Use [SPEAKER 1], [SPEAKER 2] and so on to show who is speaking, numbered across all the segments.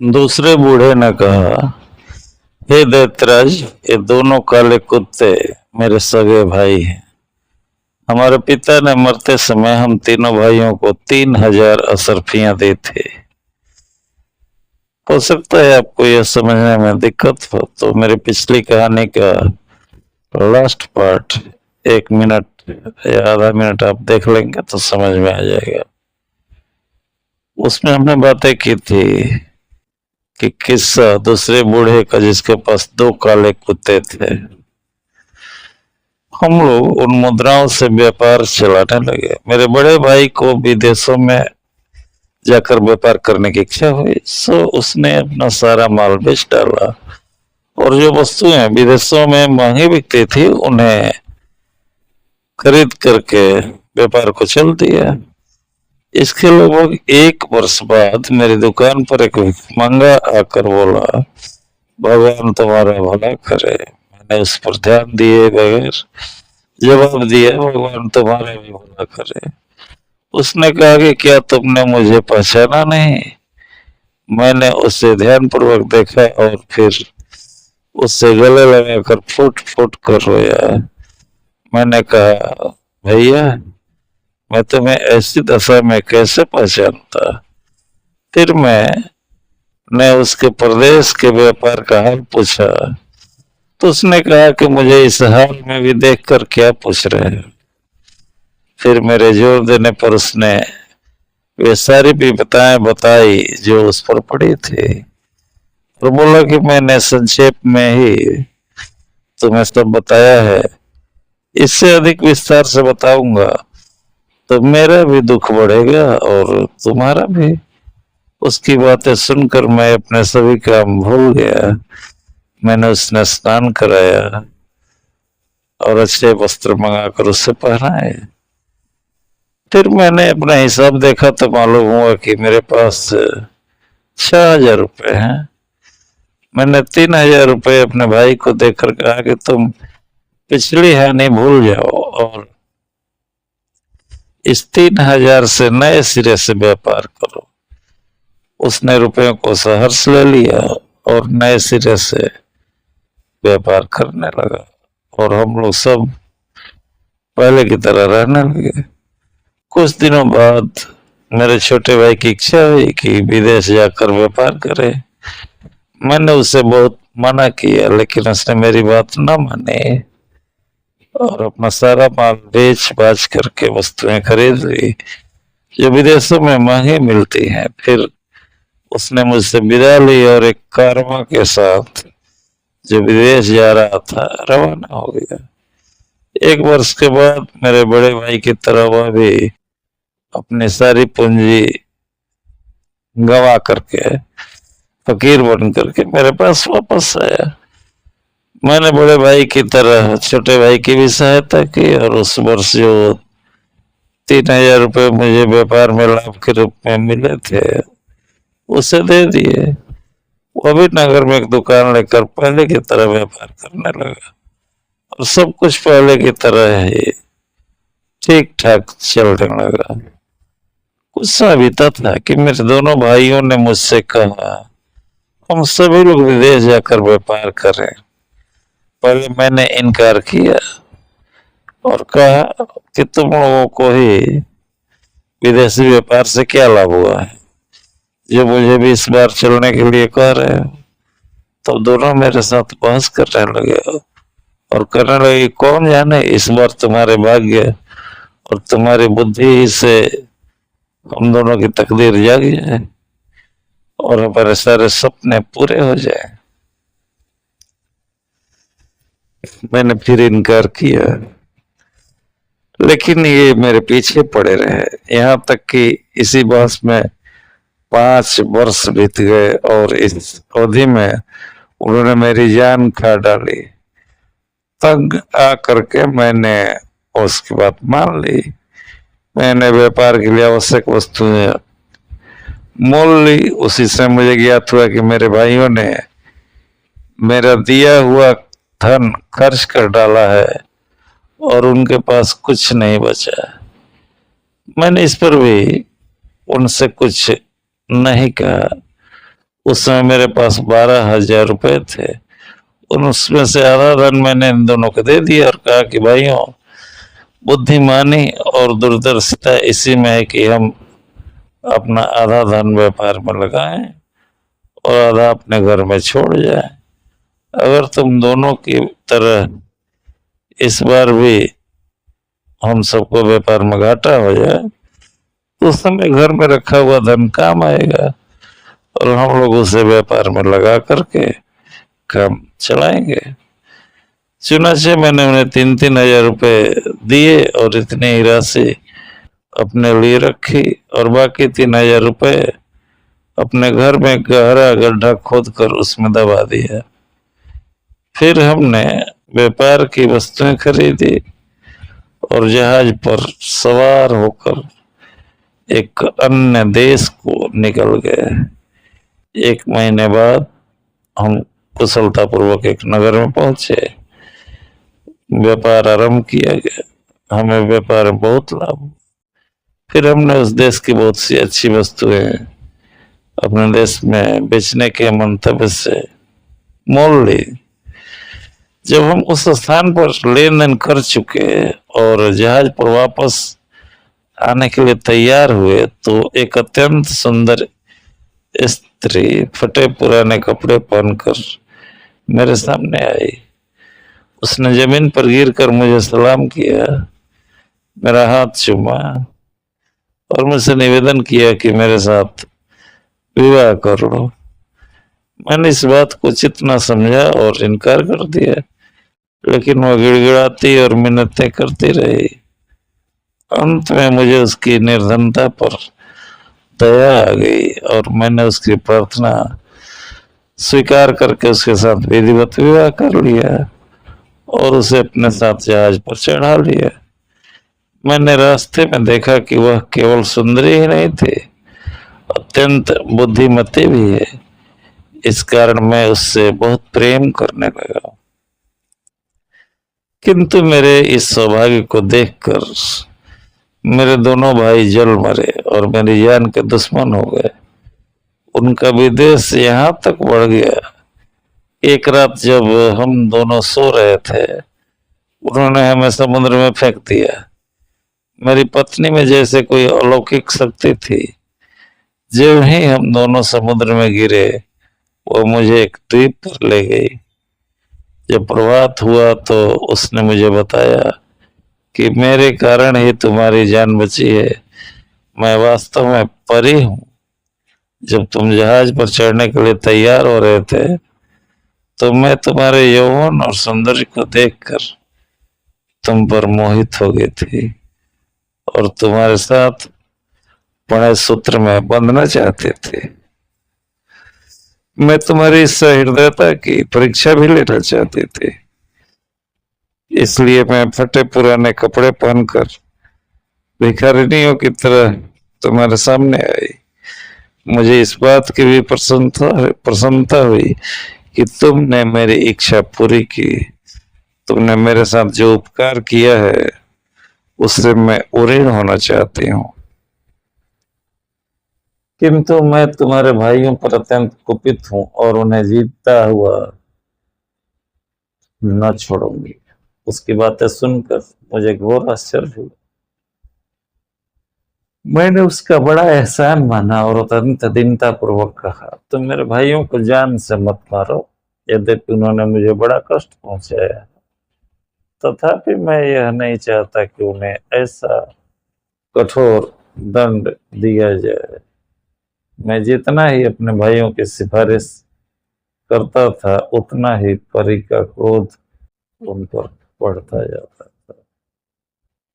[SPEAKER 1] दूसरे बूढ़े ने कहा, हे दैत्यराज, ये दोनों काले कुत्ते मेरे सगे भाई हैं। हमारे पिता ने मरते समय हम तीनों भाइयों को 3,000 असरफियां दी थी। हो सकता है आपको यह समझने में दिक्कत हो, तो मेरी पिछली कहानी का लास्ट पार्ट 1 मिनट या आधा मिनट आप देख लेंगे तो समझ में आ जाएगा। उसमें हमने बातें की थी कि किस्सा दूसरे बूढ़े का जिसके पास 2 काले कुत्ते थे। हम लोग उन मुद्राओं से व्यापार चलाने लगे। मेरे बड़े भाई को विदेशों में जाकर व्यापार करने की इच्छा हुई, सो उसने अपना सारा माल बेच डाला और जो वस्तुएं विदेशों में महंगी बिकती थी उन्हें खरीद करके व्यापार को चल दिया। इसके लगभग 1 वर्ष बाद मेरी दुकान पर एक भिखमंगा आकर बोला, भगवान तुम्हारा भला करे। मैंने उस पर ध्यान दिए बगैर जवाब दिया, भगवान तुम्हारा भी भला करे। उसने कहा कि क्या तुमने मुझे पहचाना नहीं? मैंने उसे ध्यानपूर्वक देखा और फिर उससे गले लगाकर फुट फुट कर रोया। मैंने कहा, भैया, मैं तुम्हें ऐसी दशा में कैसे पहचानता? फिर मैंने उसके प्रदेश के व्यापार का हाल पूछा तो उसने कहा कि मुझे इस हाल में भी देखकर क्या पूछ रहे हैं। फिर मेरे जोर देने पर उसने वे सारी विपदाएं बताई जो उस पर पड़ी थी और बोला कि मैंने संक्षेप में ही तुम्हें सब बताया है, इससे अधिक विस्तार से बताऊंगा तो मेरा भी दुख बढ़ेगा और तुम्हारा भी। उसकी बातें सुनकर मैं अपने सभी काम भूल गया। मैंने उसने स्नान कराया और अच्छे वस्त्र मंगाकर उससे पहनाए। फिर मैंने अपना हिसाब देखा तो मालूम हुआ कि मेरे पास 6,000 रुपये हैं। मैंने 3,000 रुपये अपने भाई को देकर कहा कि तुम पिछली हानि भूल जाओ और इस 3,000 से नए सिरे से व्यापार करो। उसने रुपयों को सहर्ष ले लिया और नए सिरे से व्यापार करने लगा और हम लोग सब पहले की तरह रहने लगे। कुछ दिनों बाद मेरे छोटे भाई की इच्छा हुई कि विदेश जाकर व्यापार करे। मैंने उसे बहुत मना किया, लेकिन उसने मेरी बात न मानी और अपना सारा माल बेच बाच करके वस्तुएं खरीद ली जो विदेशों में महंगी मिलती हैं। फिर उसने मुझसे विदा ली और एक कारवां के साथ जो विदेश जा रहा था रवाना हो गया। 1 वर्ष के बाद मेरे बड़े भाई की तरह वह भी अपनी सारी पूंजी गंवा करके फकीर बन करके मेरे पास वापस आया। मैंने बड़े भाई की तरह छोटे भाई की भी सहायता की और उस वर्ष जो 3,000 रुपये मुझे व्यापार में लाभ के रूप में मिले थे उसे दे दिए। वो भी नगर में एक दुकान लेकर पहले की तरह व्यापार करने लगा और सब कुछ पहले की तरह ही ठीक ठाक चलने लगा। कुछ समय बीता था कि मेरे दोनों भाइयों ने मुझसे कहा, हम सभी लोग विदेश जाकर व्यापार करें। पहले मैंने इनकार किया और कहा कि तुम लोगों को ही विदेशी व्यापार से क्या लाभ हुआ है जो मुझे भी इस बार चलने के लिए कह रहे हो। तो दोनों मेरे साथ बहस करने लगे और कहने लगे, कौन जाने इस बार तुम्हारे भाग्य और तुम्हारी बुद्धि से हम दोनों की तकदीर जाग जाए और हमारे सारे सपने पूरे हो जाए। मैंने फिर इनकार किया, लेकिन ये मेरे पीछे पड़े रहे। यहाँ तक कि इसी बहस में 5 वर्ष बीत गए और इस अवधि में उन्होंने मेरी जान खा डाली। तंग आ करके मैंने उसकी बात मान ली। मैंने व्यापार के लिए आवश्यक वस्तुएं मोल ली। उसी से मुझे ज्ञात हुआ कि मेरे भाइयों ने मेरा दिया हुआ धन खर्च कर डाला है और उनके पास कुछ नहीं बचा। मैंने इस पर भी उनसे कुछ नहीं कहा उस समय मेरे पास 12,000 रुपए थे। उसमें से आधा धन मैंने इन दोनों को दे दिया और कहा कि भाइयों, बुद्धिमानी और दूरदर्शिता इसी में है कि हम अपना आधा धन व्यापार में लगाएं और आधा अपने घर में छोड़ जाएं। अगर तुम दोनों की तरह इस बार भी हम सबको व्यापार में घाटा हो जाए तो उस समय घर में रखा हुआ धन काम आएगा और हम लोग उसे व्यापार में लगा करके काम चलाएंगे। चुनाचे मैंने उन्हें 3-3 हजार रुपए दिए और इतनी ही राशि अपने लिए रखी और बाकी 3,000 रुपए अपने घर में गहरा गड्ढा खोद कर उसमें दबा दिया। फिर हमने व्यापार की वस्तुएं खरीदी और जहाज पर सवार होकर एक अन्य देश को निकल गए। 1 महीने बाद हम कुशलतापूर्वक एक नगर में पहुंचे। व्यापार आरंभ किया गया। हमें व्यापार में बहुत लाभ हुआ। फिर हमने उस देश की बहुत सी अच्छी वस्तुएं अपने देश में बेचने के मंतव्य से मोल ली। जब हम उस स्थान पर लेन देन कर चुके और जहाज पर वापस आने के लिए तैयार हुए तो एक अत्यंत सुंदर स्त्री फटे पुराने कपड़े पहनकर मेरे सामने आई। उसने जमीन पर गिरकर मुझे सलाम किया, मेरा हाथ चूमा और मुझसे निवेदन किया कि मेरे साथ विवाह कर लो। मैंने इस बात को उचित न समझा और इनकार कर दिया, लेकिन वह गिड़गिड़ाती और मिन्नतें करती रही। अंत में मुझे उसकी निर्धनता पर दया आ गई और मैंने उसकी प्रार्थना स्वीकार करके उसके साथ विधिवत विवाह कर लिया और उसे अपने साथ जहाज पर चढ़ा लिया। मैंने रास्ते में देखा कि वह केवल सुंदरी ही नहीं थी, अत्यंत बुद्धिमती भी है। इस कारण मैं उससे बहुत प्रेम करने लगा। किंतु मेरे इस सौभाग्य को देखकर मेरे दोनों भाई जल मरे और मेरी जान के दुश्मन हो गए। उनका विद्वेष यहाँ तक बढ़ गया। एक रात जब हम दोनों सो रहे थे, उन्होंने हमें समुद्र में फेंक दिया। मेरी पत्नी में जैसे कोई अलौकिक शक्ति थी। जब ही हम दोनों समुद्र में गिरे, वो मुझे एक द्वीप पर ले गई। जब प्रभात हुआ तो उसने मुझे बताया कि मेरे कारण ही तुम्हारी जान बची है। मैं वास्तव में परी हूं। जब तुम जहाज पर चढ़ने के लिए तैयार हो रहे थे तो मैं तुम्हारे यौवन और सौंदर्य को देखकर तुम पर मोहित हो गई थी और तुम्हारे साथ बड़े सूत्र में बंधना चाहते थे। मैं तुम्हारी सहृदयता की परीक्षा भी लेना चाहती थी, इसलिए मैं फटे पुराने कपड़े पहनकर भिखारिनियों की तरह तुम्हारे सामने आई। मुझे इस बात की भी प्रसन्नता हुई कि तुमने मेरी इच्छा पूरी की। तुमने मेरे साथ जो उपकार किया है उससे मैं ऋणी होना चाहती हूँ, किंतु मैं तुम्हारे भाइयों पर अत्यंत कुपित हूँ और उन्हें जीतता हुआ न छोड़ूंगी। उसकी बातें सुनकर मुझे घोर आश्चर्य हुआ। मैंने उसका बड़ा एहसान माना और अत्यंत दीनता पूर्वक कहा, तुम मेरे भाइयों को जान से मत मारो। यद्यपि उन्होंने मुझे बड़ा कष्ट पहुंचाया, तथापि मैं यह नहीं चाहता कि उन्हें ऐसा कठोर दंड दिया जाए। मैं जितना ही अपने भाइयों की सिफारिश करता था उतना ही परी का क्रोध उन पर बढ़ता जाता था।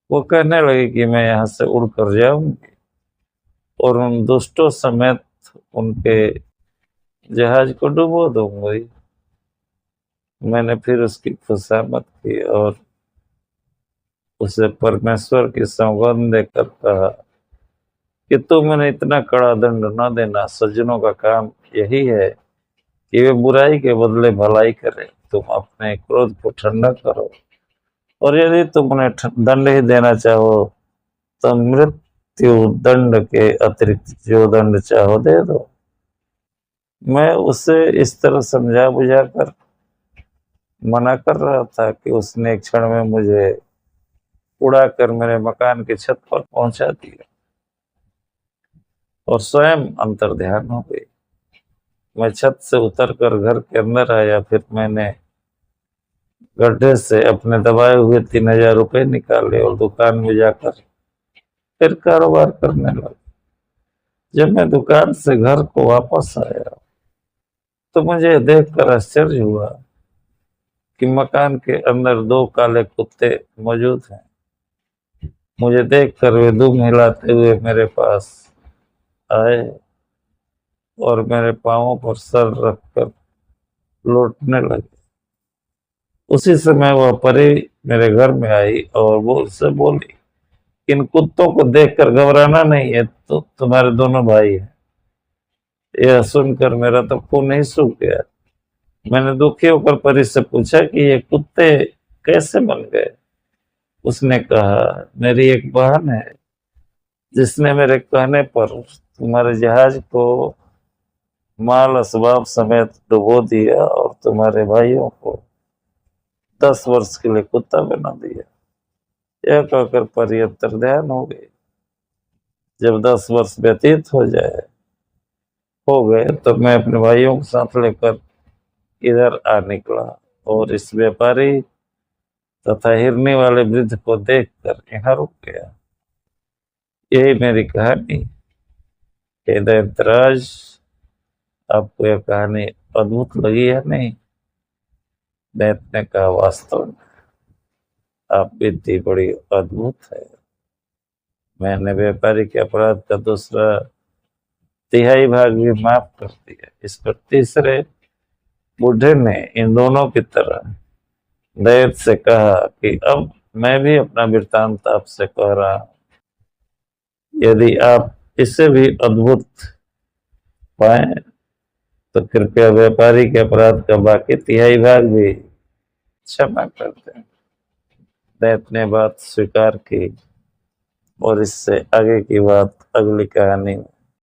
[SPEAKER 1] वो कहने लगे कि मैं यहाँ से उड़कर जाऊंगी और उन दुष्टों समेत उनके जहाज को डुबो दूंगी। मैंने फिर उसकी खुशामद की और उसे परमेश्वर की सौगंध देकर कहा कि तुम उन्हें इतना कड़ा दंड न देना। सज्जनों का काम यही है कि वे बुराई के बदले भलाई करें। तुम अपने क्रोध को ठंडा करो और यदि तुम उन्हें दंड ही देना चाहो तो मृत्यु दंड के अतिरिक्त जो दंड चाहो दे दो। मैं उसे इस तरह समझा बुझा कर मना कर रहा था कि उसने एक क्षण में मुझे उड़ाकर मेरे मकान की छत पर पहुंचा दिया और स्वयं अंतर्ध्यान हो गई। मैं छत से उतरकर घर के अंदर आया, फिर मैंने गड्ढे से अपने दबाए हुए 3,000 रुपए निकाले और दुकान में जाकर फिर कारोबार करने लगा। जब मैं दुकान से घर को वापस आया तो मुझे देखकर आश्चर्य हुआ कि मकान के अंदर 2 काले कुत्ते मौजूद हैं। मुझे देखकर वे दुम हिलाते हुए मेरे पास आए और मेरे पांवों पर सर रखकर लौटने लगे। उसी समय वह परी मेरे घर में आई और वो उससे बोली, इन कुत्तों को देखकर घबराना नहीं है, तो तुम्हारे दोनों भाई हैं। यह सुनकर मेरा तो खून ही सूख गया। मैंने दुखी होकर परी से पूछा कि ये कुत्ते कैसे बन गए। उसने कहा, मेरी एक बहन है जिसने मेरे कहने पर तुम्हारे जहाज को माल असबाब समेत डुबो दिया और तुम्हारे भाइयों को 10 वर्ष के लिए कुत्ता बना दिया। यह कहकर परी अंतर्ध्यान हो गई। जब 10 वर्ष व्यतीत हो गए तो मैं अपने भाइयों को साथ लेकर इधर आ निकला और इस व्यापारी तथा हिरनी वाले वृद्ध को देखकर यहाँ रुक गया। यही मेरी कहानी है। दैतराज, आपको यह कहानी अद्भुत लगी है नहीं? दैत ने कहा, वास्तव में आप विधि बड़ी अद्भुत है। मैंने व्यापारी के अपराध का दूसरा तिहाई भाग भी माफ कर दिया। इस पर तीसरे बूढ़े ने इन दोनों की तरह दैत से कहा कि अब मैं भी अपना वृत्तांत आपसे कह रहा हूं। यदि आप इसे भी अद्भुत पाए तो कृपया व्यापारी के अपराध का बाकी तिहाई भाग भी क्षमा कर दें। दैत ने बात स्वीकार की और इससे आगे की बात अगली कहानी में